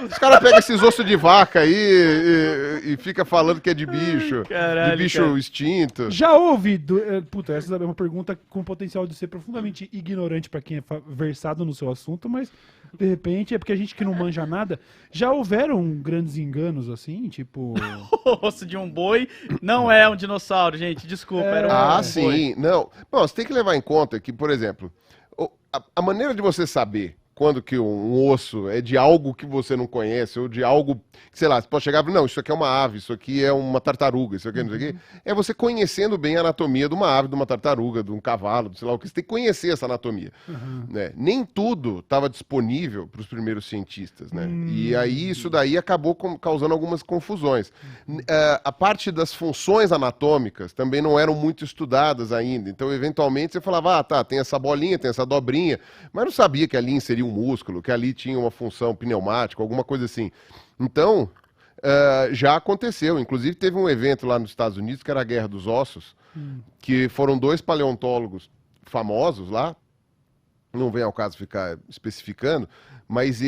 Os caras pegam esses ossos de vaca aí e fica falando que é de bicho. Caralho, de bicho extinto. Já houve... Puta, essa é uma pergunta com potencial de ser profundamente ignorante pra quem é versado no seu assunto, mas de repente é porque a gente que não manja nada. Já houveram grandes enganos assim, tipo... O osso de um boi não é um dinossauro, gente. Desculpa, era um boi. Sim. Não. Bom, você tem que levar em conta que, por exemplo, a maneira de você saber quando que um osso é de algo que você não conhece, ou de algo, que, sei lá, você pode chegar e falar, não, isso aqui é uma ave, isso aqui é uma tartaruga, isso aqui não sei o quê, é você conhecendo bem a anatomia de uma ave, de uma tartaruga, de um cavalo, sei lá o que, você tem que conhecer essa anatomia. Né? Nem tudo estava disponível para os primeiros cientistas, né? E aí isso daí acabou causando algumas confusões. A parte das funções anatômicas também não eram muito estudadas ainda, então eventualmente você falava, tá, tem essa bolinha, tem essa dobrinha, mas não sabia que ali inseria um músculo, que ali tinha uma função pneumática, alguma coisa assim. Então, já aconteceu. Inclusive, teve um evento lá nos Estados Unidos, que era a Guerra dos Ossos, que foram 2 paleontólogos famosos lá, não vem ao caso ficar especificando, mas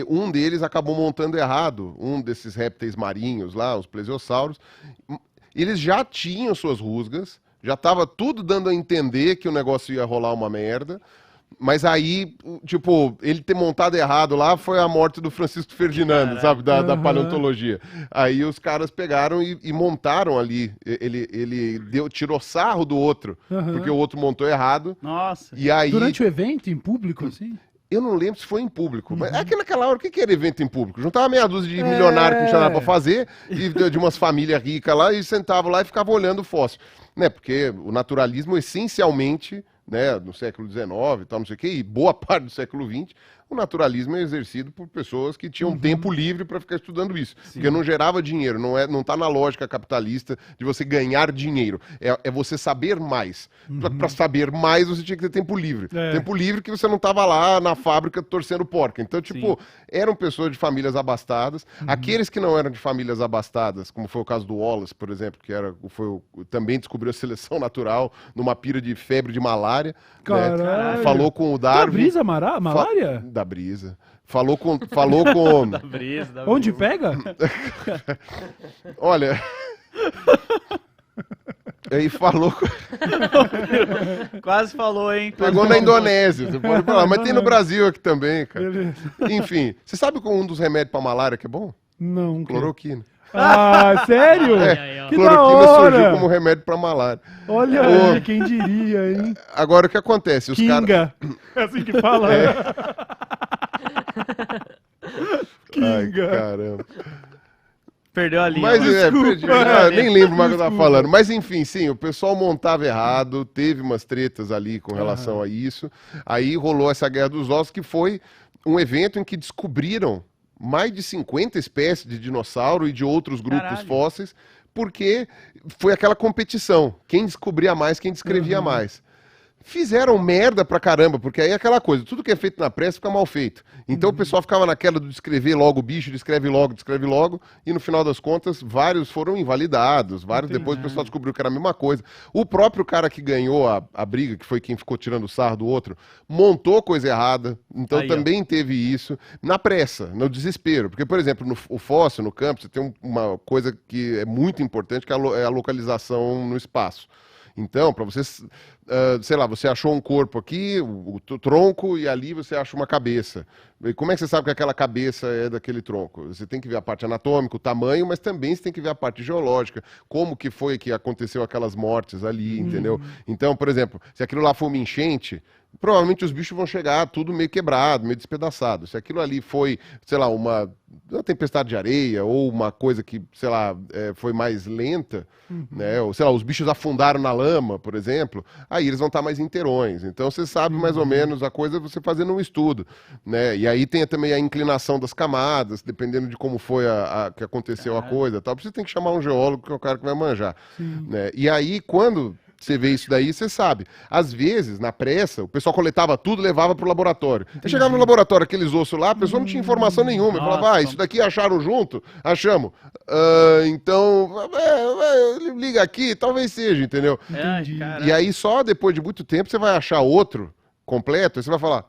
um deles acabou montando errado um desses répteis marinhos lá, os plesiosauros. Eles já tinham suas rusgas, já estava tudo dando a entender que o negócio ia rolar uma merda. Mas aí, tipo, ele ter montado errado lá foi a morte do Francisco Ferdinando, sabe, da paleontologia. Aí os caras pegaram e montaram ali, ele tirou sarro do outro, porque o outro montou errado. Nossa. E aí... Durante o evento, em público, assim? Eu não lembro se foi em público, mas é que naquela hora, o que era evento em público? Juntava meia dúzia de milionários que não tinha nada pra fazer, e de umas famílias ricas lá, e sentavam lá e ficavam olhando o fóssil. Né? Porque o naturalismo, essencialmente, né, no século XIX e tal, não sei o quê, e boa parte do século XX, o naturalismo é exercido por pessoas que tinham tempo livre para ficar estudando isso. Sim. Porque não gerava dinheiro, não está na lógica capitalista de você ganhar dinheiro. É você saber mais. Para saber mais, você tinha que ter tempo livre. Tempo livre que você não estava lá na fábrica torcendo porca. Então, tipo, eram pessoas de famílias abastadas. Aqueles que não eram de famílias abastadas, como foi o caso do Wallace, por exemplo, que também descobriu a seleção natural numa pira de febre de malária. Né? Falou com o Darwin. Da brisa malária? Da brisa. Falou com... Da brisa, da Onde pega? Olha... Aí falou... Quase falou, hein? Pegou na Indonésia, você pode falar. Mas tem no Brasil aqui também, cara. Beleza. Enfim, você sabe qual um dos remédios pra malária que é bom? Não. Cloroquina. Ah, sério? Que cloroquina surgiu como remédio pra malária. Olha aí, quem diria, hein? Agora, o que acontece? Os Kinga. É assim que fala. Kinga. Ai, caramba. Perdeu a linha. Mas perdi. Nem lembro mais o que eu tava falando. Mas enfim, sim, o pessoal montava errado, teve umas tretas ali com relação a isso. Aí rolou essa Guerra dos Ossos, que foi um evento em que descobriram mais de 50 espécies de dinossauro e de outros grupos fósseis, porque foi aquela competição. Quem descobria mais, quem descrevia mais. Fizeram merda pra caramba, porque aí é aquela coisa, tudo que é feito na pressa fica mal feito. Então o pessoal ficava naquela de descrever logo o bicho, descreve logo, e no final das contas, vários foram invalidados, depois o pessoal descobriu que era a mesma coisa. O próprio cara que ganhou a briga, que foi quem ficou tirando o sarro do outro, montou coisa errada, então aí, também teve isso, na pressa, no desespero. Porque, por exemplo, no fóssil, no campo, você tem uma coisa que é muito importante, que é a localização no espaço. Então, para você, sei lá, você achou um corpo aqui, o tronco, e ali você acha uma cabeça. E como é que você sabe que aquela cabeça é daquele tronco? Você tem que ver a parte anatômica, o tamanho, mas também você tem que ver a parte geológica. Como que foi que aconteceu aquelas mortes ali, entendeu? Então, por exemplo, se aquilo lá for uma enchente, provavelmente os bichos vão chegar tudo meio quebrado, meio despedaçado. Se aquilo ali foi, sei lá, uma tempestade de areia ou uma coisa que, sei lá, foi mais lenta, né? Ou, sei lá, os bichos afundaram na lama, por exemplo, aí eles vão estar mais inteirões. Então você sabe mais ou menos a coisa você fazendo um estudo, né? E aí tem também a inclinação das camadas, dependendo de como foi que aconteceu a coisa, tal. Você tem que chamar um geólogo, que é o cara que vai manjar, né? E aí, quando você vê isso daí, você sabe. Às vezes, na pressa, o pessoal coletava tudo e levava pro laboratório. Aí chegava no laboratório, aqueles ossos lá, a pessoa não tinha informação nenhuma. Ele falava, isso daqui acharam junto? Achamos. Então, liga aqui, talvez seja, entendeu? E aí, só depois de muito tempo, você vai achar outro completo, e você vai falar,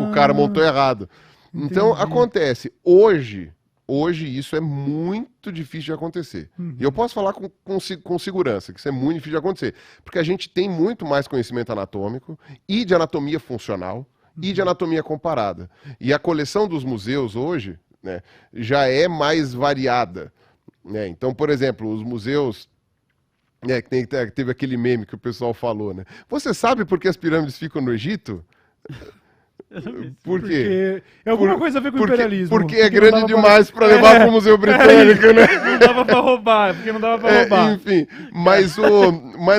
o cara montou errado. Então, Entendi. acontece. Hoje isso é muito difícil de acontecer. E eu posso falar com segurança que isso é muito difícil de acontecer. Porque a gente tem muito mais conhecimento anatômico e de anatomia funcional e de anatomia comparada. E a coleção dos museus hoje, né, já é mais variada. Né? Então, por exemplo, os museus... teve aquele meme que o pessoal falou, né? Você sabe por que as pirâmides ficam no Egito? Por quê? Porque é alguma coisa a ver com o imperialismo. Porque é não grande dava demais para levar para o Museu Britânico, né? Não dava pra roubar, porque não dava pra roubar. Enfim, mas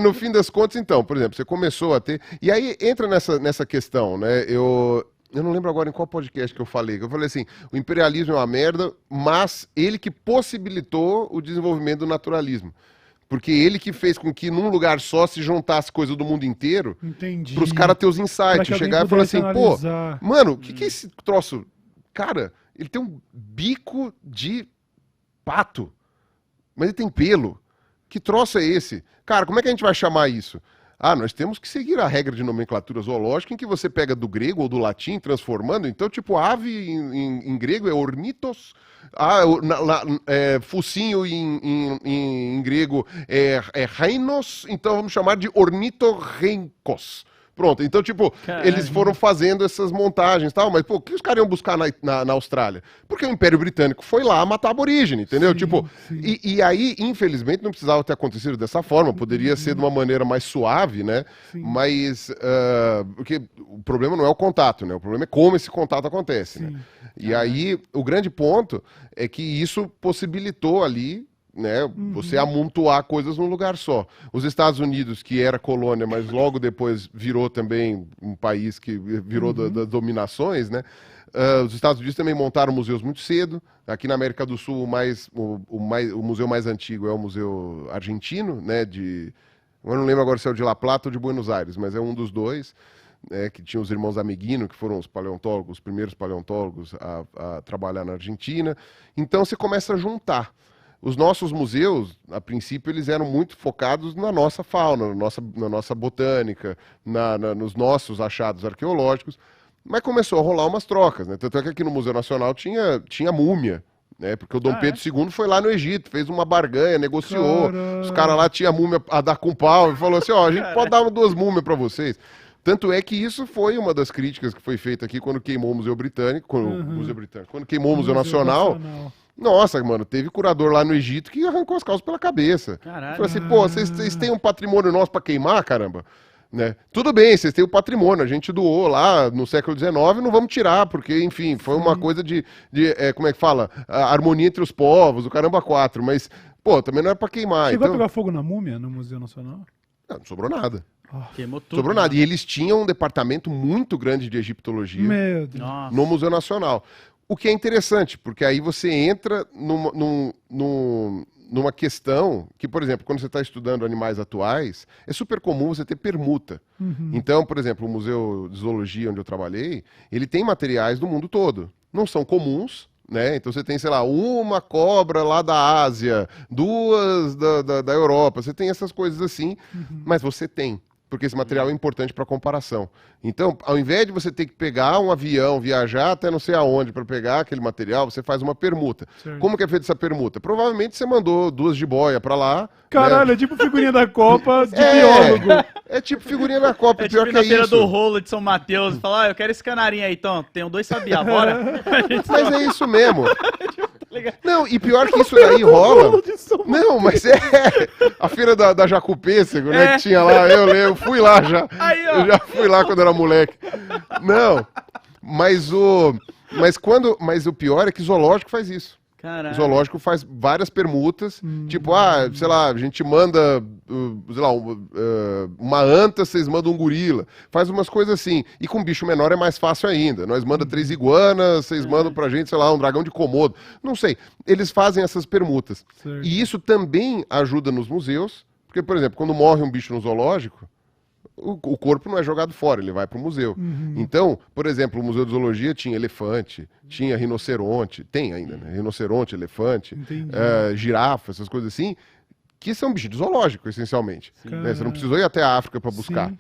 no fim das contas, então, por exemplo, você começou a ter... E aí entra nessa questão, né? Eu não lembro agora em qual podcast que eu falei assim, o imperialismo é uma merda, mas ele que possibilitou o desenvolvimento do naturalismo. Porque ele que fez com que num lugar só se juntasse coisa do mundo inteiro, Entendi. para os caras terem os Pra insights, que alguém chegar e falar pudesse assim, analisar. pô, mano, o que é esse troço? Cara, ele tem um bico de pato, mas ele tem pelo. Que troço é esse? Cara, como é que a gente vai chamar isso? Ah, nós temos que seguir a regra de nomenclatura zoológica em que você pega do grego ou do latim, transformando. Então, tipo, ave em grego é ornitos, focinho em grego é reinos, então vamos chamar de ornitorrencos. Pronto, então, tipo, Caralho. eles foram fazendo essas montagens e tal, mas, pô, o que os caras iam buscar na Austrália? Porque o Império Britânico foi lá matar aborígene, entendeu? Sim, Tipo, sim. e aí, infelizmente, não precisava ter acontecido dessa forma, poderia ser de uma maneira mais suave, né? Sim. Mas, porque o problema não é o contato, né? O problema é como esse contato acontece, né? E aí, o grande ponto é que isso possibilitou ali, né, você amontoar coisas num lugar só. Os Estados Unidos, que era colônia, mas logo depois virou também um país que virou das dominações, né? Os Estados Unidos também montaram museus muito cedo. Aqui na América do Sul, o museu mais antigo é o Museu Argentino, né? Eu não lembro agora se é o de La Plata ou de Buenos Aires, mas é um dos dois. Que tinha os irmãos Amiguino, que foram os paleontólogos, os primeiros paleontólogos a trabalhar na Argentina. Então você começa a juntar. Os nossos museus, a princípio, eles eram muito focados na nossa fauna, na nossa botânica, nos nossos achados arqueológicos, mas começou a rolar umas trocas, né? Tanto é que aqui no Museu Nacional tinha múmia, né? Porque o Dom Pedro II foi lá no Egito, fez uma barganha, negociou, Caralho. os caras lá tinham múmia a dar com pau, e falou assim, ó, a gente pode dar 2 múmias para vocês. Tanto é que isso foi uma das críticas que foi feita aqui quando queimou o Museu Britânico, quando queimou o Museu Nacional. Nossa, mano, teve curador lá no Egito que arrancou as calças pela cabeça. Caralho. Falou assim, pô, vocês têm um patrimônio nosso pra queimar, caramba? Né? Tudo bem, vocês têm o patrimônio, a gente doou lá no século XIX, não vamos tirar, porque, enfim, foi uma coisa de como é que fala? A harmonia entre os povos, o caramba 4, mas, pô, também não é pra queimar. Chegou Então... a pegar fogo na múmia no Museu Nacional? Não sobrou nada. Queimou tudo. Sobrou nada. E eles tinham um departamento muito grande de egiptologia Meu Deus. Nossa. no Museu Nacional. O que é interessante, porque aí você entra numa questão que, por exemplo, quando você está estudando animais atuais, é super comum você ter permuta. Então, por exemplo, o Museu de Zoologia, onde eu trabalhei, ele tem materiais do mundo todo. Não são comuns, né? Então você tem, sei lá, uma cobra lá da Ásia, 2 da Europa, você tem essas coisas assim, mas você tem. Porque esse material é importante para comparação. Então, ao invés de você ter que pegar um avião, viajar até não sei aonde para pegar aquele material, você faz uma permuta. Certo. Como que é feita essa permuta? Provavelmente você mandou 2 jiboia para lá. Caralho, né? é tipo figurinha da Copa de biólogo. É tipo figurinha da Copa, É pior tipo que é na feira isso. do rolo de São Mateus, falar, eu quero esse canarinho aí, então, tenho 2 sabiá, bora? Mas é isso mesmo. ligado? Não, e pior que isso daí rola. Não, mas é a feira da Jacupêssego, né? Que tinha lá, eu fui lá já. Aí, ó. Eu já fui lá quando era moleque. Não, mas o pior é que zoológico faz isso. Caralho. O zoológico faz várias permutas, tipo, sei lá, a gente manda, sei lá, uma anta, vocês mandam um gorila. Faz umas coisas assim. E com bicho menor é mais fácil ainda. Nós manda 3 iguanas, vocês mandam pra gente, sei lá, um dragão de Komodo. Não sei. Eles fazem essas permutas. Certo. E isso também ajuda nos museus, porque, por exemplo, quando morre um bicho no zoológico, o corpo não é jogado fora, ele vai para o museu. Então, por exemplo, o Museu de Zoologia tinha elefante, tinha rinoceronte, tem ainda, né? Rinoceronte, elefante, Entendi. girafa, essas coisas assim, que são bichos de zoológico, essencialmente. Né? Você não precisou ir até a África para buscar. Sim.